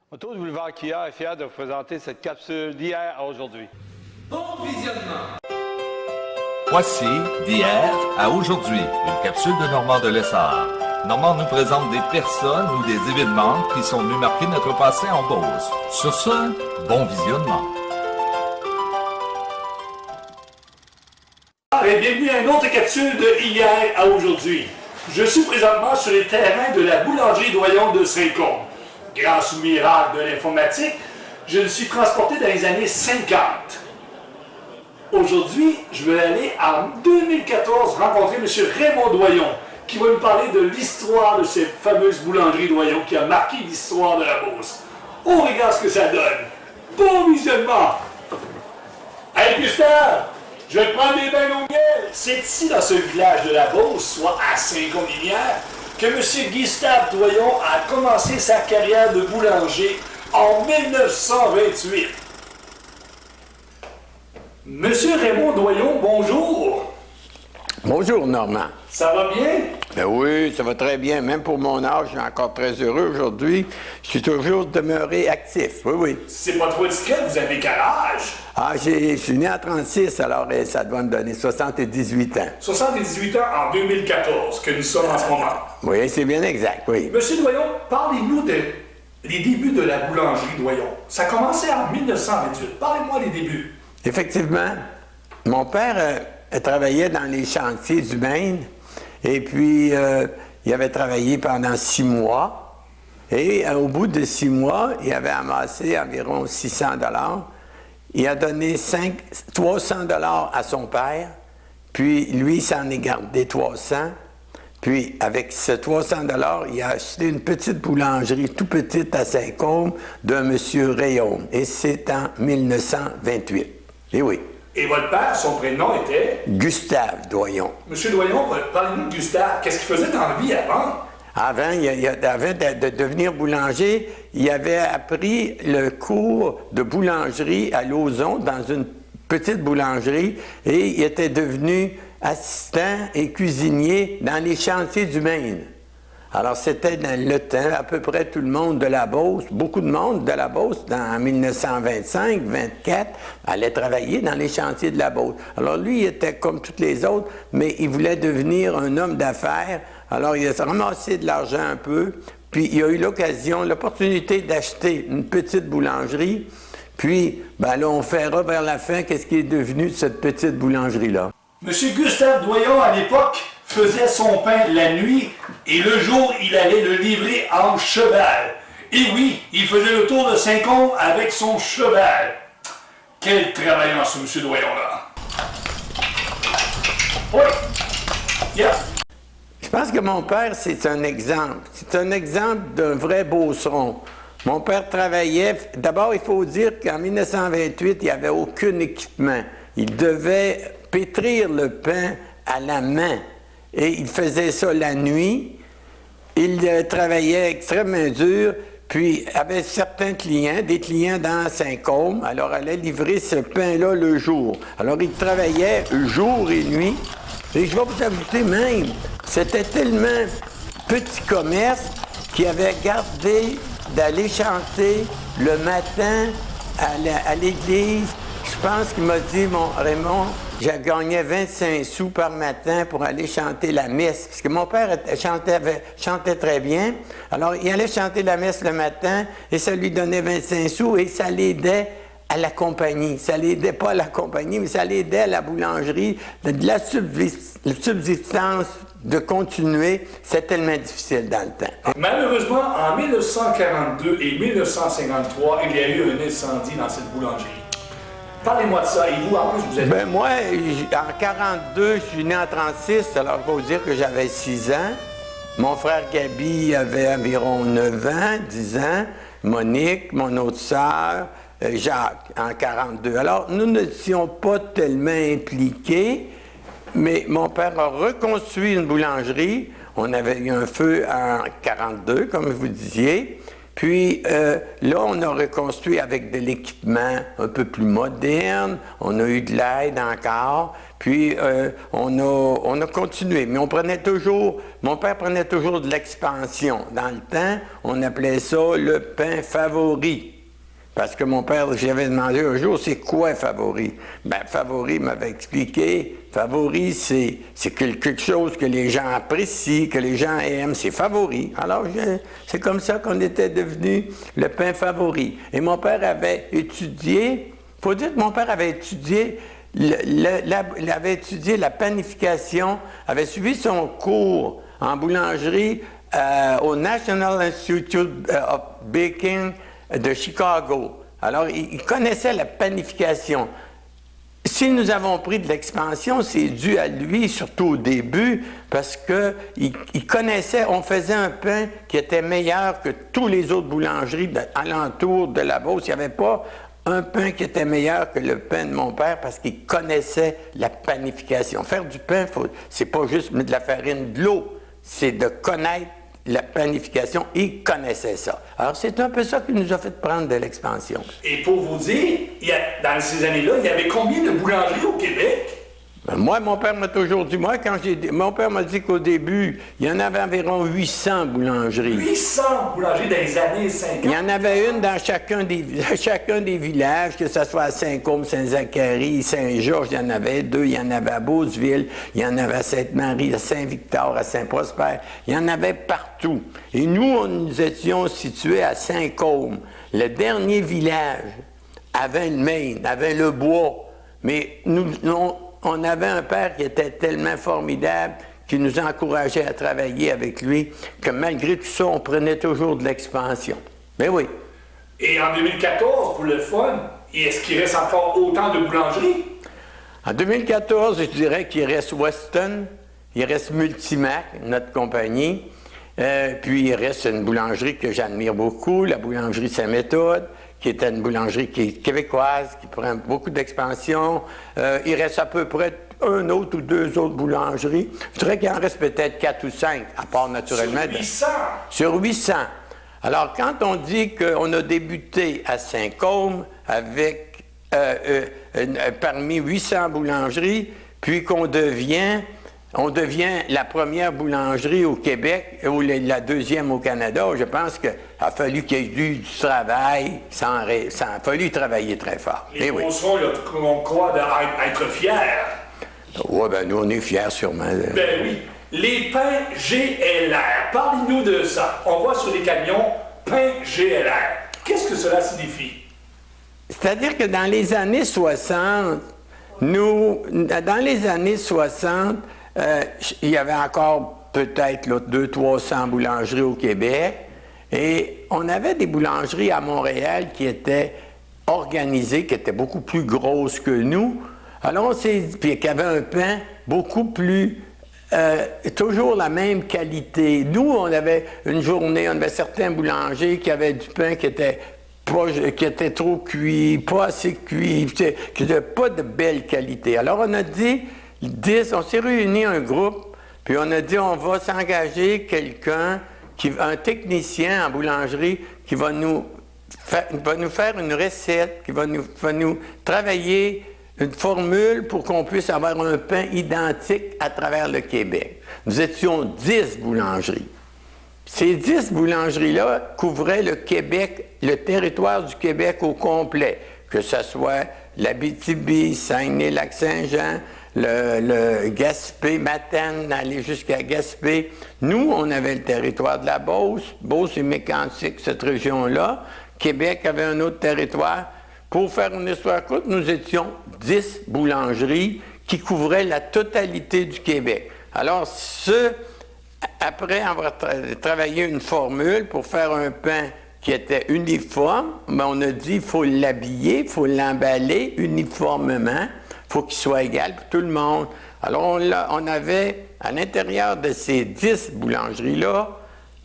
Autos Boulevard Kia est fier de vous présenter cette capsule d'hier à aujourd'hui. Bon visionnement! Voici d'hier à aujourd'hui, une capsule de Normand de Lessard. Normand nous présente des personnes ou des événements qui sont venus marquer notre passé en Beauce. Sur ce, bon visionnement. Et bienvenue à une autre capsule de hier à aujourd'hui. Je suis présentement sur les terrains de la boulangerie Doyon de Saint-Côme. Grâce au miracle de l'informatique, je me suis transporté dans les années 50. Aujourd'hui, je vais aller en 2014 rencontrer M. Raymond Doyon, qui va nous parler de l'histoire de cette fameuse boulangerie Doyon qui a marqué l'histoire de la Beauce. On regarde ce que ça donne. Bon visionnement! Hey Gustave, je vais te prendre des bains au miel. C'est ici, dans ce village de la Beauce, soit à Saint-Côme-Linière, que M. Gustave Doyon a commencé sa carrière de boulanger en 1928. Monsieur Raymond Doyon, bonjour. Bonjour, Normand. Ça va bien? Ben oui, ça va très bien. Même pour mon âge, je suis encore très heureux aujourd'hui. Je suis toujours demeuré actif, oui, oui. C'est pas trop discret, vous avez quel âge? Ah, je suis né en 36, alors ça doit me donner 78 ans. 78 ans en 2014, que nous sommes en ce moment. Oui, c'est bien exact, oui. Monsieur Doyon, parlez-nous des débuts de la boulangerie Doyon. Ça a commencé en 1928. Parlez-moi des débuts. Effectivement, mon père travaillait dans les chantiers du Maine, et puis il avait travaillé pendant 6 mois, et au bout de 6 mois, il avait amassé environ 600 $. Il a donné 300 $ à son père, puis lui, il s'en est gardé 300. Puis, avec ce 300 $, il a acheté une petite boulangerie, tout petite à Saint-Côme, d'un monsieur Rayon. Et c'est en 1928. Et oui. Et votre père, son prénom était? Gustave Doyon. Monsieur Doyon, parlez-nous de Gustave. Qu'est-ce qu'il faisait dans la vie avant? Avant de devenir boulanger, il avait appris le cours de boulangerie à Lauson, dans une petite boulangerie, et il était devenu assistant et cuisinier dans les chantiers du Maine. Alors, c'était dans le temps, à peu près tout le monde de la Beauce, beaucoup de monde de la Beauce, en 1925-24, allait travailler dans les chantiers de la Beauce. Alors, lui, il était comme tous les autres, mais il voulait devenir un homme d'affaires. Alors, il a ramassé de l'argent un peu, puis il a eu l'opportunité d'acheter une petite boulangerie. Puis, ben là, on verra vers la fin qu'est-ce qui est devenu de cette petite boulangerie-là. Monsieur Gustave Doyon, à l'époque, faisait son pain la nuit et le jour, il allait le livrer en cheval. Et oui, il faisait le tour de Saint-Côme avec son cheval. Quel travaillant, ce monsieur Doyon-là. Oui. Yeah. Je pense que mon père, c'est un exemple. C'est un exemple d'un vrai beauceron. Mon père travaillait... D'abord, il faut dire qu'en 1928, il n'y avait aucun équipement. Il devait pétrir le pain à la main. Et il faisait ça la nuit. Il travaillait extrêmement dur, puis avait certains clients, des clients dans Saint-Côme, alors allait livrer ce pain-là le jour. Alors il travaillait jour et nuit. Et je vais vous ajouter même, c'était tellement petit commerce qu'il avait gardé d'aller chanter le matin à l'église. Je pense qu'il m'a dit, mon Raymond, j'ai gagné 25 sous par matin pour aller chanter la messe. Parce que mon père chantait très bien. Alors, il allait chanter la messe le matin et ça lui donnait 25 sous et ça l'aidait à la compagnie. Ça l'aidait pas à la compagnie, mais ça l'aidait à la boulangerie. De la subsistance, de continuer, c'est tellement difficile dans le temps. Malheureusement, en 1942 et 1953, il y a eu un incendie dans cette boulangerie. Parlez-moi de ça. Et vous, en plus, vous êtes... Ben moi, en 42, je suis né en 36, alors il faut dire que j'avais 6 ans. Mon frère Gaby avait environ 9 ans, 10 ans. Monique, mon autre sœur, Jacques, en 42. Alors, nous n'étions pas tellement impliqués, mais mon père a reconstruit une boulangerie. On avait eu un feu en 42, comme vous disiez. Puis là, on a reconstruit avec de l'équipement un peu plus moderne. On a eu de l'aide encore. Puis on a continué. Mais mon père prenait toujours de l'expansion. Dans le temps, on appelait ça le pain favori. Parce que mon père, j'avais demandé un jour, c'est quoi favori? Ben, favori m'avait expliqué. Favori, c'est quelque chose que les gens apprécient, que les gens aiment. C'est favori. Alors, c'est comme ça qu'on était devenu le pain favori. Et mon père avait étudié, il faut dire que mon père avait étudié, il avait étudié la panification, avait suivi son cours en boulangerie au National Institute of Baking de Chicago. Alors, il connaissait la panification. Si nous avons pris de l'expansion, c'est dû à lui, surtout au début, parce qu'il connaissait, on faisait un pain qui était meilleur que tous les autres boulangeries alentour de la Beauce. Il n'y avait pas un pain qui était meilleur que le pain de mon père parce qu'il connaissait la panification. Faire du pain, c'est pas juste mettre de la farine, de l'eau, c'est de connaître la panification, il connaissait ça. Alors, c'est un peu ça qui nous a fait prendre de l'expansion. Et pour vous dire, dans ces années-là, il y avait combien de boulangeries au Québec? Ben, moi, mon père m'a toujours dit, mon père m'a dit qu'au début, il y en avait environ 800 boulangeries. 800 boulangeries dans les années 50? Il y en avait une dans chacun des villages, que ce soit à Saint-Côme, Saint-Zacharie, Saint-Georges, il y en avait 2, il y en avait à Beauceville, il y en avait à Sainte-Marie, à Saint-Victor, à Saint-Prosper, il y en avait partout. Et nous, nous étions situés à Saint-Côme. Le dernier village avait le Maine, avait le bois, mais on avait un père qui était tellement formidable, qui nous encourageait à travailler avec lui, que malgré tout ça, on prenait toujours de l'expansion. Mais oui. Et en 2014, pour le fun, est-ce qu'il reste encore autant de boulangeries? En 2014, je dirais qu'il reste Weston, il reste Multimac, notre compagnie, puis il reste une boulangerie que j'admire beaucoup, la boulangerie Saint-Méthode, qui était une boulangerie qui est québécoise, qui prend beaucoup d'expansion. Il reste à peu près un autre ou deux autres boulangeries. Je dirais qu'il en reste peut-être 4 ou 5, à part naturellement... Sur 800? Sur 800. Alors, quand on dit qu'on a débuté à Saint-Côme avec parmi 800 boulangeries, puis qu'on devient la première boulangerie au Québec ou la deuxième au Canada, je pense qu'il a fallu qu'il y ait eu du travail, ça a fallu travailler très fort. Les Beaucerons, on croit être fiers. Oui, bien nous, on est fiers sûrement. Ben oui. Les pains GLR, parlez-nous de ça. On voit sur les camions pain GLR. Qu'est-ce que cela signifie? C'est-à-dire que dans les années 60, il y avait encore peut-être 200-300 boulangeries au Québec et on avait des boulangeries à Montréal qui étaient organisées, qui étaient beaucoup plus grosses que nous. Alors, puis qui avaient un pain beaucoup plus... toujours la même qualité. Nous, on avait une journée, on avait certains boulangers qui avaient du pain qui était trop cuit, pas assez cuit, qui n'avait pas de belle qualité. Alors, on a dit... on s'est réunis un groupe, puis on a dit on va s'engager quelqu'un, un technicien en boulangerie qui va nous faire une recette, qui va nous travailler une formule pour qu'on puisse avoir un pain identique à travers le Québec. Nous étions 10 boulangeries. Ces 10 boulangeries-là couvraient le Québec, le territoire du Québec au complet, que ce soit l'Abitibi, Saguenay-Lac-Saint-Jean, le Gaspé, Matane, aller jusqu'à Gaspé. Nous, on avait le territoire de la Beauce. Beauce et Mécantic, cette région-là. Québec avait un autre territoire. Pour faire une histoire courte, nous étions 10 boulangeries qui couvraient la totalité du Québec. Alors, après avoir travaillé une formule pour faire un pain qui était uniforme, mais on a dit qu'il faut l'habiller, il faut l'emballer uniformément. Il faut qu'il soit égal pour tout le monde. Alors, on avait, à l'intérieur de ces 10 boulangeries-là,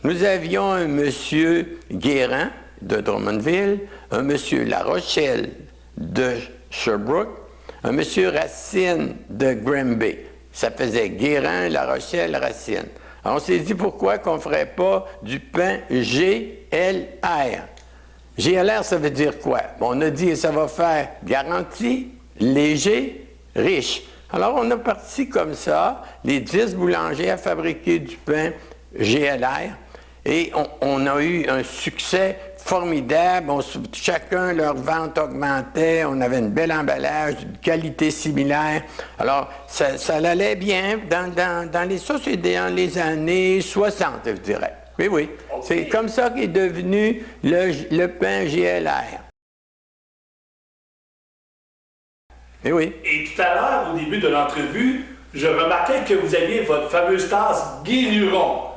nous avions un monsieur Guérin de Drummondville, un monsieur La Rochelle de Sherbrooke, un monsieur Racine de Granby. Ça faisait Guérin, La Rochelle, Racine. Alors, on s'est dit pourquoi qu'on ne ferait pas du pain GLR. GLR, ça veut dire quoi? Bon, on a dit ça va faire garanti, léger, riche. Alors, on a parti comme ça, les 10 boulangers à fabriquer du pain GLR, et on a eu un succès formidable. Chacun, leur vente augmentait, on avait une belle emballage, une qualité similaire. Alors, ça allait bien dans les sociétés, dans les années 60, je dirais. Oui, oui. Okay. C'est comme ça qu'est devenu le pain GLR. Et oui. Et tout à l'heure, au début de l'entrevue, je remarquais que vous aviez votre fameuse tasse Guy Luron.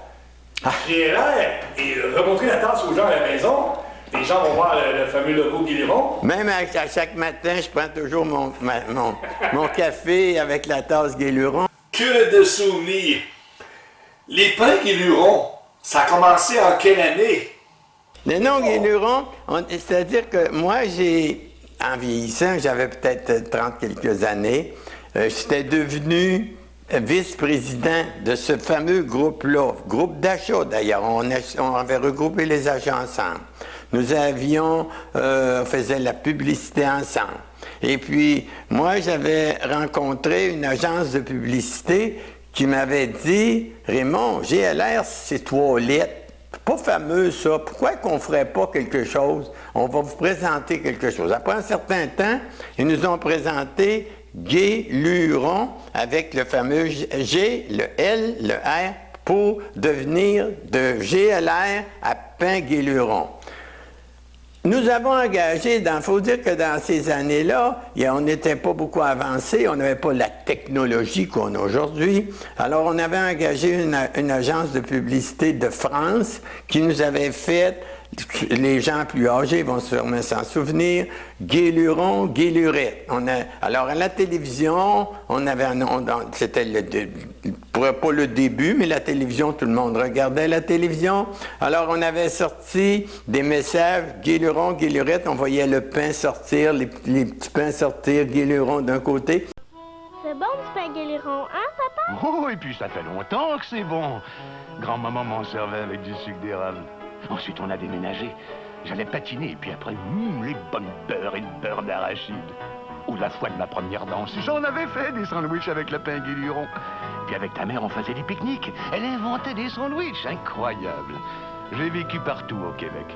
GLR, et remontrer la tasse aux gens à la maison, les gens vont voir le fameux logo Guy Luron. Même à chaque matin, je prends toujours mon café avec la tasse Guy Luron. Que de souvenirs! Les pains Guy Luron, ça a commencé en quelle année? Le nom Guy Luron, c'est-à-dire que moi, en vieillissant, j'avais peut-être 30 quelques années, j'étais devenu vice-président de ce fameux groupe-là, groupe d'achat d'ailleurs. On avait regroupé les achats ensemble. Nous avions, on faisait la publicité ensemble. Et puis, moi, j'avais rencontré une agence de publicité qui m'avait dit, Raymond, GLR, c'est toilettes. Pas fameux, ça. Pourquoi qu'on ne ferait pas quelque chose? On va vous présenter quelque chose. Après un certain temps, ils nous ont présenté Guy Luron avec le fameux G, le L, le R pour devenir de GLR à pain Guy Luron. Nous avons engagé, il faut dire que dans ces années-là, on n'était pas beaucoup avancé, on n'avait pas la technologie qu'on a aujourd'hui. Alors, on avait engagé une agence de publicité de France qui nous avait fait, les gens plus âgés vont sûrement s'en souvenir, Guy Luron, Guy Lurette. Alors, à la télévision, on avait un nom, c'était pas le début, mais la télévision, tout le monde regardait la télévision. Alors, on avait sorti des messages, Guy Luron, Guy Lurette, on voyait le pain sortir, les petits pains sortir, Guy Luron d'un côté. C'est bon du pain Guy Luron, hein, papa? Oh, et puis ça fait longtemps que c'est bon. Grand-maman m'en servait avec du sucre d'érable. Ensuite, on a déménagé. J'allais patiner, et puis après, les bonnes beurres et le beurre d'arachide. Ou la fois de ma première danse, j'en avais fait des sandwichs avec le pain Guy Luron. Puis avec ta mère, on faisait des pique-niques. Elle inventait des sandwichs, incroyable. J'ai vécu partout au Québec.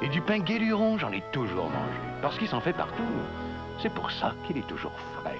Et du pain Guy Luron, j'en ai toujours mangé. Parce qu'il s'en fait partout. C'est pour ça qu'il est toujours frais.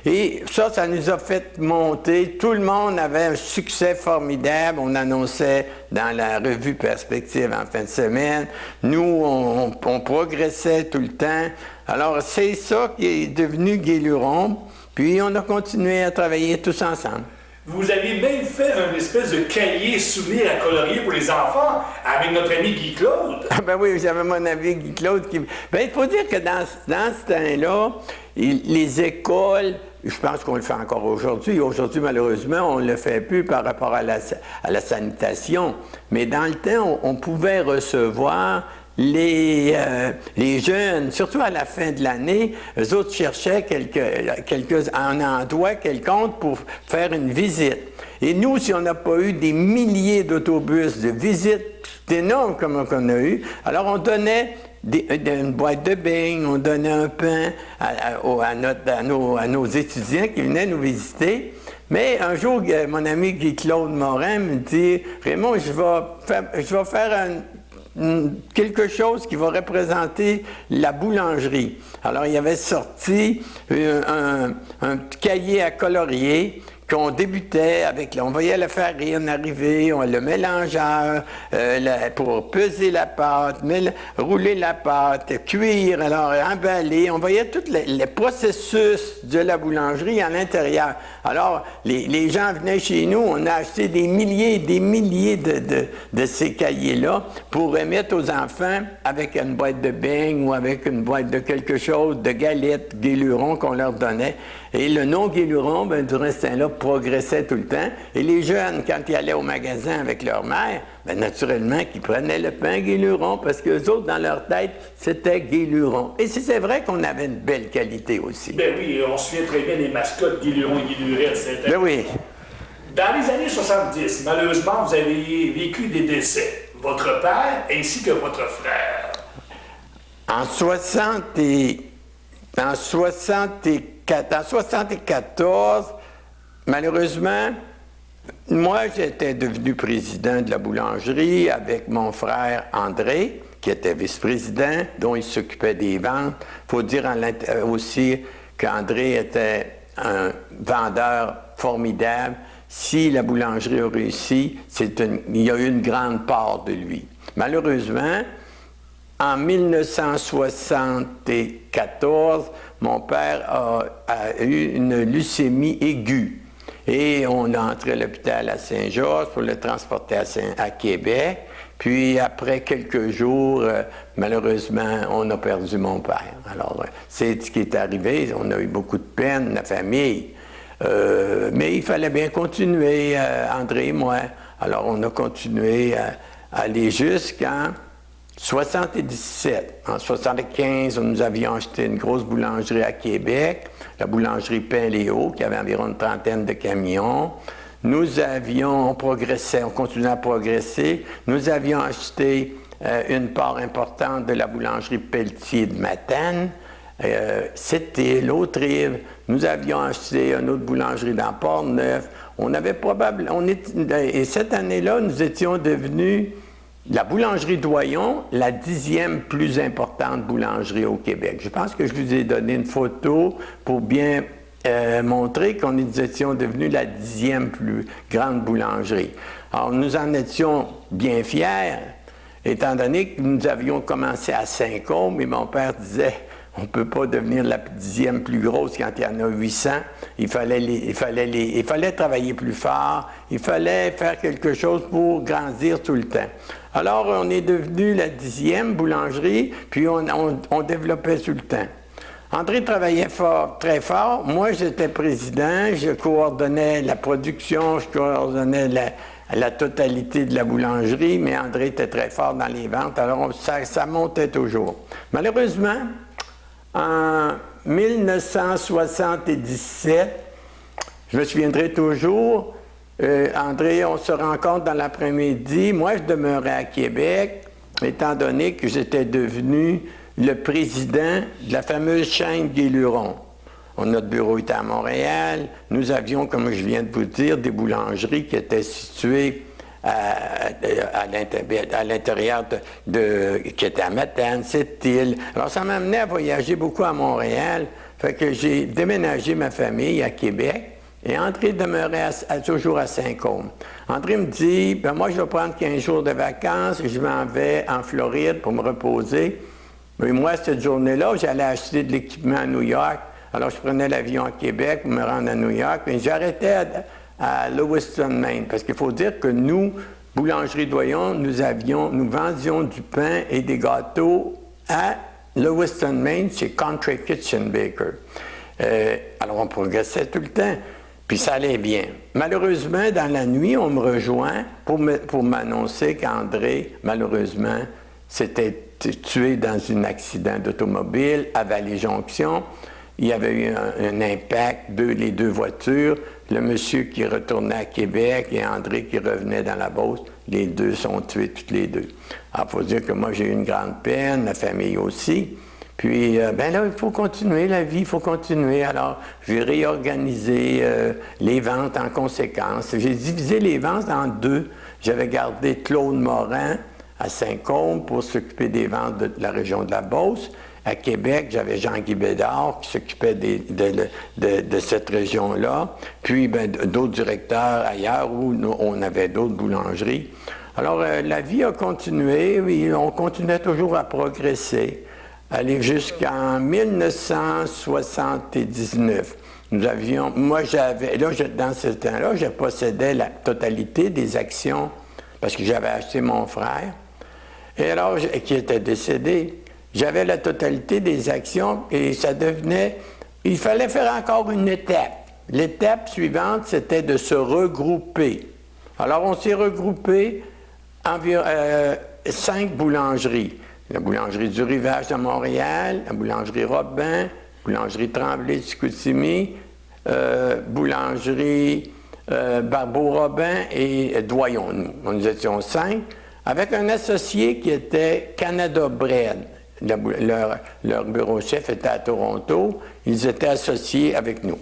Et ça nous a fait monter. Tout le monde avait un succès formidable. On annonçait dans la revue Perspective en fin de semaine. Nous, on progressait tout le temps. Alors, c'est ça qui est devenu Guy Luron. Puis, on a continué à travailler tous ensemble. Vous avez même fait un espèce de cahier souvenir à colorier pour les enfants avec notre ami Guy Claude. Ah ben oui, j'avais mon ami Guy Claude qui... Ben, il faut dire que dans ce temps-là, les écoles, je pense qu'on le fait encore aujourd'hui. Aujourd'hui, malheureusement, on ne le fait plus par rapport à la sanitation. Mais dans le temps, on pouvait recevoir les jeunes, surtout à la fin de l'année, eux autres cherchaient un endroit quelconque pour faire une visite. Et nous, si on n'a pas eu des milliers d'autobus de visite, c'est énorme comme on a eu, alors on donnait une boîte de beignes, on donnait un pain à nos étudiants qui venaient nous visiter. Mais un jour, mon ami Guy-Claude Morin me dit « Raymond, je vais faire quelque chose qui va représenter la boulangerie. » Alors, il avait sorti un petit cahier à colorier qu'on débutait avec, on voyait la farine arriver, le mélangeur pour peser la pâte, rouler la pâte, cuire, alors emballer. On voyait tous les processus de la boulangerie à l'intérieur. Alors, les gens venaient chez nous, on a acheté des milliers et des milliers de ces cahiers-là pour remettre aux enfants avec une boîte de beignes ou avec une boîte de quelque chose, de galettes, Guy Luron qu'on leur donnait. Et le nom Guy Luron, ben, durant ce temps-là, progressait tout le temps. Et les jeunes, quand ils allaient au magasin avec leur mère, ben, naturellement, qu'ils prenaient le pain Guy Luron parce qu'eux autres, dans leur tête, c'était Guy Luron. Et c'est vrai qu'on avait une belle qualité aussi. Ben oui, on se souvient très bien des mascottes Guy Luron et Guy Lurette. Ben oui. Dans les années 70, malheureusement, vous avez vécu des décès. Votre père ainsi que votre frère. En 74, malheureusement, moi, j'étais devenu président de la boulangerie avec mon frère André, qui était vice-président, dont il s'occupait des ventes. Il faut dire aussi qu'André était un vendeur formidable. Si la boulangerie a réussi, il y a eu une grande part de lui. Malheureusement, en 1974, mon père a eu une leucémie aiguë. Et on a entré à l'hôpital à Saint-Georges pour le transporter à Québec. Puis après quelques jours, malheureusement, on a perdu mon père. Alors, c'est ce qui est arrivé. On a eu beaucoup de peine, la famille. Mais il fallait bien continuer, André et moi. Alors, on a continué à aller jusqu'en 77. En 75, nous avions acheté une grosse boulangerie à Québec, la boulangerie Pain-Léo, qui avait environ une trentaine de camions. On progressait, on continuait à progresser. Nous avions acheté une part importante de la boulangerie Pelletier de Matane. C'était l'autre rive. Nous avions acheté une autre boulangerie dans Port-Neuf. Et cette année-là, nous étions devenus la boulangerie Doyon, la 10e plus importante boulangerie au Québec. Je pense que je vous ai donné une photo pour bien montrer qu'on nous étions devenus la 10e plus grande boulangerie. Alors, nous en étions bien fiers, étant donné que nous avions commencé à Saint-Côme, et mon père disait, on ne peut pas devenir la 10e plus grosse quand il y en a 800. Il fallait travailler plus fort, il fallait faire quelque chose pour grandir tout le temps. Alors, on est devenu la 10e boulangerie, puis on développait tout le temps. André travaillait très fort. Moi, j'étais président, je coordonnais la production, je coordonnais la totalité de la boulangerie, mais André était très fort dans les ventes, alors ça montait toujours. Malheureusement, en 1977, je me souviendrai toujours, André, on se rencontre dans l'après-midi. Moi, je demeurais à Québec, étant donné que j'étais devenu le président de la fameuse chaîne Guéluron. Notre bureau était à Montréal. Nous avions, comme je viens de vous dire, des boulangeries qui étaient situées à l'intérieur qui était à Matane, Sept-Îles. Alors, ça m'a amené à voyager beaucoup à Montréal. Fait que j'ai déménagé ma famille à Québec. Et André demeurait toujours à Saint-Côme. André me dit, ben moi, je vais prendre 15 jours de vacances et je m'en vais en Floride pour me reposer. Mais moi, cette journée-là, j'allais acheter de l'équipement à New York. Alors, je prenais l'avion à Québec pour me rendre à New York. Mais j'arrêtais à Lewiston, Maine. Parce qu'il faut dire que nous, Boulangerie Doyon, nous vendions du pain et des gâteaux à Lewiston, Maine, chez Country Kitchen Baker. Alors, on progressait tout le temps. Puis ça allait bien. Malheureusement, dans la nuit, on me rejoint pour m'annoncer qu'André, malheureusement, s'était tué dans un accident d'automobile à Vallée-Jonction. Il y avait eu un impact, les deux voitures. Le monsieur qui retournait à Québec et André qui revenait dans la Beauce, les deux sont tués, toutes les deux. Alors, il faut dire que moi, j'ai eu une grande peine, la famille aussi. Puis, ben là, il faut continuer la vie, il faut continuer. Alors, j'ai réorganisé les ventes en conséquence. J'ai divisé les ventes en deux. J'avais gardé Claude Morin à Saint-Côme pour s'occuper des ventes de la région de la Beauce. À Québec, j'avais Jean-Guy Bédard qui s'occupait de cette région-là. Puis, ben, d'autres directeurs ailleurs où on avait d'autres boulangeries. Alors, la vie a continué, et on continuait toujours à progresser. Aller jusqu'en 1979. Dans ce temps-là, je possédais la totalité des actions parce que j'avais acheté mon frère, et alors, qui était décédé. J'avais la totalité des actions et il fallait faire encore une étape. L'étape suivante, c'était de se regrouper. Alors, on s'est regroupé environ 5 boulangeries. La boulangerie du Rivage de Montréal, la boulangerie Robin, boulangerie Tremblay de Chicoutimi, boulangerie Barbeau-Robin et Doyon. Nous étions 5, avec un associé qui était Canada Bread. Leur bureau-chef était à Toronto. Ils étaient associés avec nous.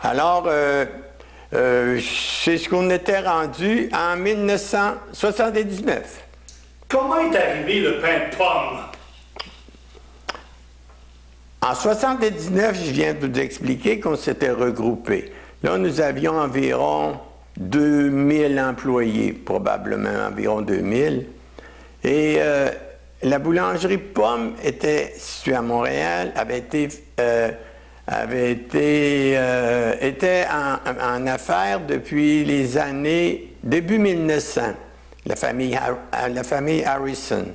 Alors, c'est ce qu'on était rendu en 1979. Comment est arrivé le pain de pomme? En 1979, je viens de vous expliquer qu'on s'était regroupés. Là, nous avions environ 2000 employés, probablement environ 2000. Et la boulangerie Pomme était située à Montréal, était en affaires depuis les années début 1900. La famille Harrison.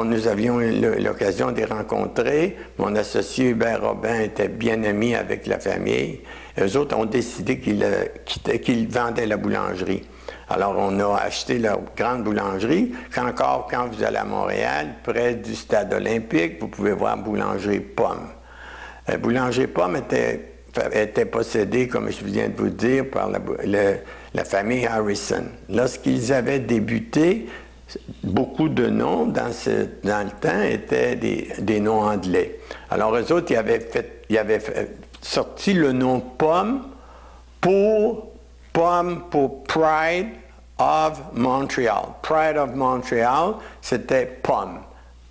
Nous avions eu l'occasion de les rencontrer. Mon associé Hubert Robin était bien ami avec la famille. Eux autres ont décidé qu'ils vendaient la boulangerie. Alors, on a acheté leur grande boulangerie. Quand vous allez à Montréal, près du stade olympique, vous pouvez voir Boulangerie Pomme. Boulangerie Pomme était possédée, comme je viens de vous dire, par la famille Harrison. Lorsqu'ils avaient débuté, beaucoup de noms dans le temps étaient des noms anglais. Alors, eux autres, ils avaient sorti le nom Pomme pour Pride of Montreal. Pride of Montreal, c'était Pomme.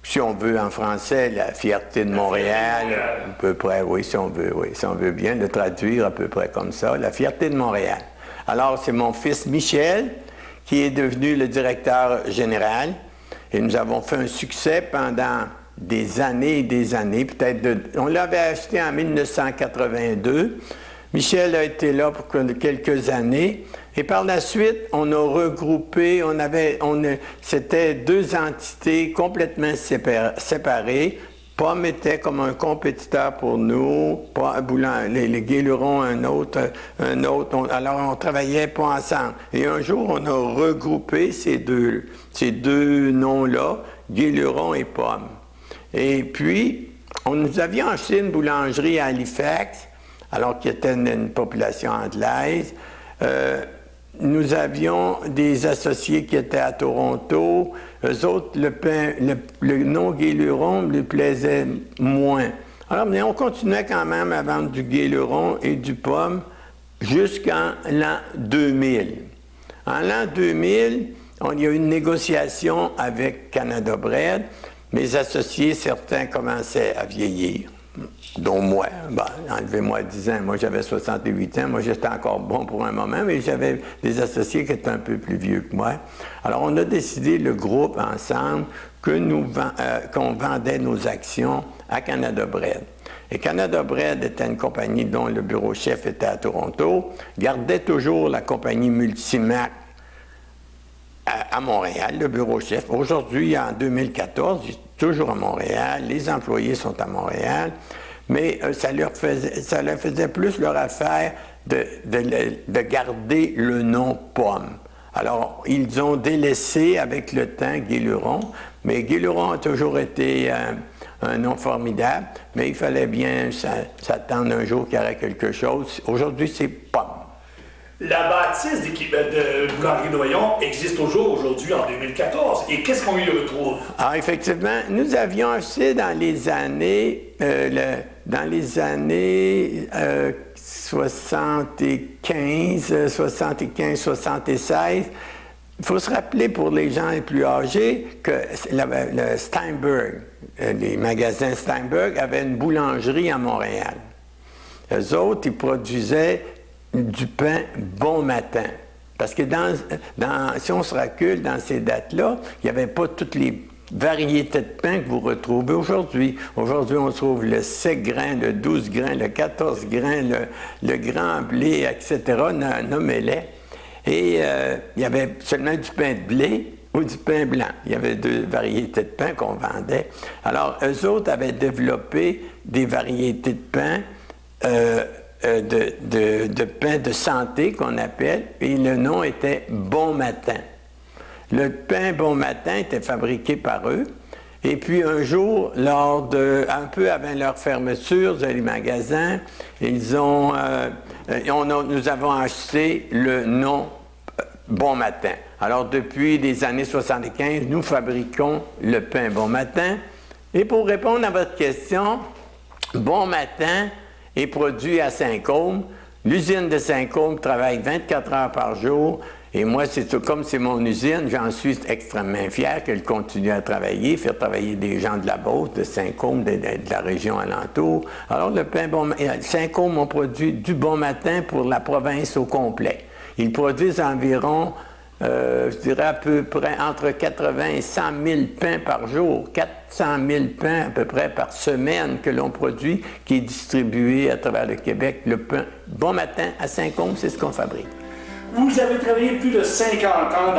Si on veut en français, la fierté de Montréal, à peu près, oui, si on veut bien le traduire à peu près comme ça, la fierté de Montréal. Alors, c'est mon fils Michel qui est devenu le directeur général et nous avons fait un succès pendant des années et des années, on l'avait acheté en 1982. Michel a été là pour quelques années. Et par la suite, on a regroupé, c'était deux entités complètement séparées. Pomme était comme un compétiteur pour nous, les Guélurons un autre. Alors, on travaillait pas ensemble. Et un jour, on a regroupé ces deux noms-là, Guéluron et Pomme. Et puis, nous avions acheté une boulangerie à Halifax, alors qu'il y était une population anglaise. Nous avions des associés qui étaient à Toronto. Eux autres, le nom Guéluron lui plaisait moins. Alors, mais on continuait quand même à vendre du Guéluron et du Pomme jusqu'en l'an 2000. En l'an 2000, il y a eu une négociation avec Canada Bread. Mes associés, certains commençaient à vieillir, dont moi. Enlevez-moi 10 ans. Moi, j'avais 68 ans. Moi, j'étais encore bon pour un moment, mais j'avais des associés qui étaient un peu plus vieux que moi. Alors, on a décidé, le groupe, ensemble, qu'on vendait nos actions à Canada Bread. Et Canada Bread était une compagnie dont le bureau-chef était à Toronto, gardait toujours la compagnie Multimac à Montréal, le bureau-chef. Aujourd'hui, en 2014, il est toujours à Montréal, les employés sont à Montréal, mais ça leur faisait plus leur affaire de garder le nom Pomme. Alors, ils ont délaissé avec le temps Guéluron, mais Guéluron a toujours été un nom formidable, mais il fallait bien s'attendre un jour qu'il y aurait quelque chose. Aujourd'hui, c'est Pomme. La bâtisse de Boulangerie Doyon existe toujours aujourd'hui en 2014. Et qu'est-ce qu'on y retrouve? Ah, effectivement, nous avions acheté dans les années 75, 76. Il faut se rappeler pour les gens les plus âgés que le Steinberg, les magasins Steinberg avaient une boulangerie à Montréal. Eux autres, ils produisaient du pain bon matin. Parce que si on se recule dans ces dates-là, il n'y avait pas toutes les variétés de pain que vous retrouvez aujourd'hui. Aujourd'hui, on trouve le 7 grains, le 12 grains, le 14 grains, le grand blé, etc. Nommez-les. Et il y avait seulement du pain de blé ou du pain blanc. Il y avait deux variétés de pain qu'on vendait. Alors, eux autres avaient développé des variétés de pain de pain de santé qu'on appelle, et le nom était Bon Matin. Le pain Bon Matin était fabriqué par eux, Et puis un jour, un peu avant leur fermeture des magasins, nous avons acheté le nom Bon Matin. Alors depuis les années 75, nous fabriquons le pain Bon Matin. Et pour répondre à votre question, Bon Matin est produit à Saint-Côme. L'usine de Saint-Côme travaille 24 heures par jour. Et moi, comme c'est mon usine, j'en suis extrêmement fier qu'elle continue à travailler, faire travailler des gens de la Beauce, de Saint-Côme, de la région alentour. Alors, le pain Saint-Côme ont produit du Bon Matin pour la province au complet. Ils produisent environ, je dirais à peu près entre 80 et 100 000 pains par jour, 400 000 pains à peu près par semaine que l'on produit, qui est distribué à travers le Québec. Le pain Bon Matin à Saint-Côme, c'est ce qu'on fabrique. Vous avez travaillé plus de 50 ans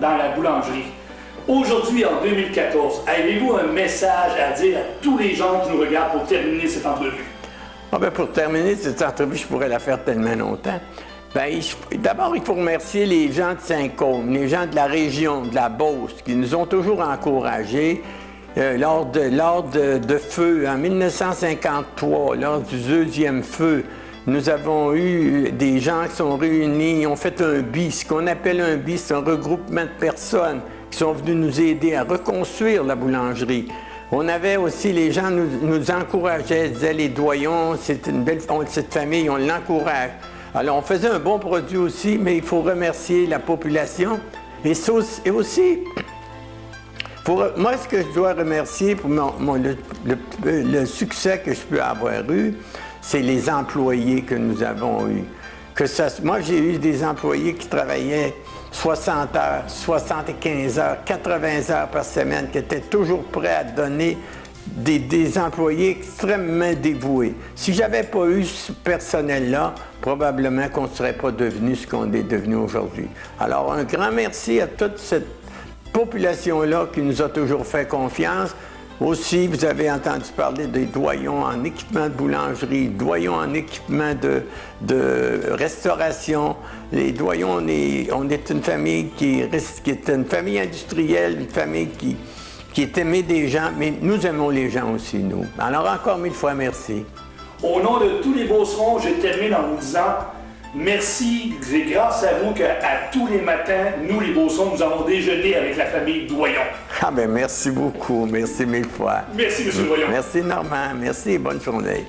dans la boulangerie. Aujourd'hui, en 2014, avez-vous un message à dire à tous les gens qui nous regardent pour terminer cette entrevue? Pour terminer cette entrevue, je pourrais la faire tellement longtemps. D'abord, il faut remercier les gens de Saint-Côme, les gens de la région, de la Beauce, qui nous ont toujours encouragés. Lors de feu, en 1953, lors du deuxième feu, nous avons eu des gens qui sont réunis, ont fait un BI. Ce qu'on appelle un BI, c'est un regroupement de personnes qui sont venus nous aider à reconstruire la boulangerie. On avait aussi, les gens nous encourageaient, disaient les doyons, c'est une belle cette famille, on l'encourage. Alors on faisait un bon produit aussi, mais il faut remercier la population. Et aussi, moi ce que je dois remercier pour le succès que je peux avoir eu, c'est les employés que nous avons eus. Moi, j'ai eu des employés qui travaillaient 60 heures, 75 heures, 80 heures par semaine, qui étaient toujours prêts à donner des employés extrêmement dévoués. Si je n'avais pas eu ce personnel-là, probablement qu'on ne serait pas devenu ce qu'on est devenu aujourd'hui. Alors, un grand merci à toute cette population-là qui nous a toujours fait confiance. Aussi, vous avez entendu parler des doyons en équipement de boulangerie, doyons en équipement de restauration. Les doyons, on est une famille qui est une famille industrielle, une famille qui est aimée des gens, mais nous aimons les gens aussi, nous. Alors encore 1000 fois merci. Au nom de tous les Beaucerons, je termine en vous disant merci. C'est grâce à vous qu'à tous les matins, nous les Beaucerons, nous avons déjeuné avec la famille Doyon. Merci beaucoup. Merci 1000 fois. Merci, M. Doyon. Merci Normand. Merci et bonne journée.